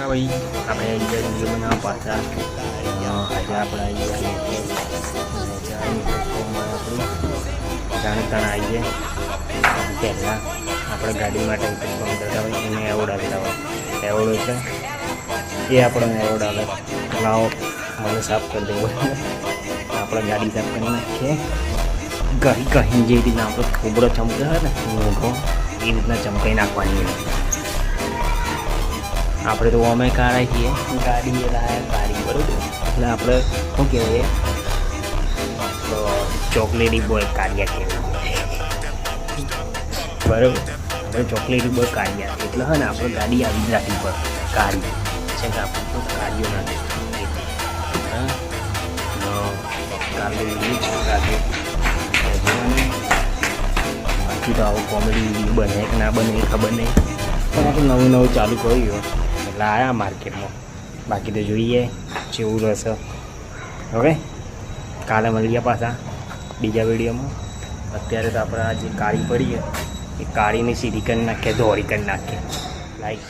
ભાઈ આપણે વિડીયો બનાવવા પાછા આજે આપણે આવી જાણતા આવીએ પહેલાં આપણે ગાડી માટે ફોન કરતા હોય એને એવોર્ડ આપતા હોય એવોર્ડ એટલે એ આપણને એવોર્ડ આવે લાવો મને સાફ કરી દેવું આપણે ગાડી સાફ કરી નાખીએ કહી જે રીતના આપણો થોબડો ચમકે હોય ને મોઢો એ રીતના ચમકાઈ નાખવાની હોય આપણે તો અમે કાઢા છીએ ગાડી એ લાયા ગાડી બરાબર એટલે આપણે શું કહેવાય ચોકલેટી બોય કાઢ્યા કહેવાય બરાબર આપણે ચોકલેટી બોય કાઢ્યા એટલે હા ને આપણે ગાડી આવી જ રાખવી પડે કાઢી છે કે આપણે તો કાઢીઓ નથી હા કાઢી બાકી તો આવું કોમેડી વિડીયો બને કે ના બને એ ખબર નહીં પણ આપણે નવું ચાલુ કર્યું એટલે આવ્યા માર્કેટમાં બાકી તો જોઈએ જેવું રહેશે ઓકે કાલે મળીએ પાછા બીજા વિડીયોમાં અત્યારે તો આપણે આ જે કાળી પડી એ કાળીને સીધી કરી નાખીએ દોરી કરી નાખીએ લાઈક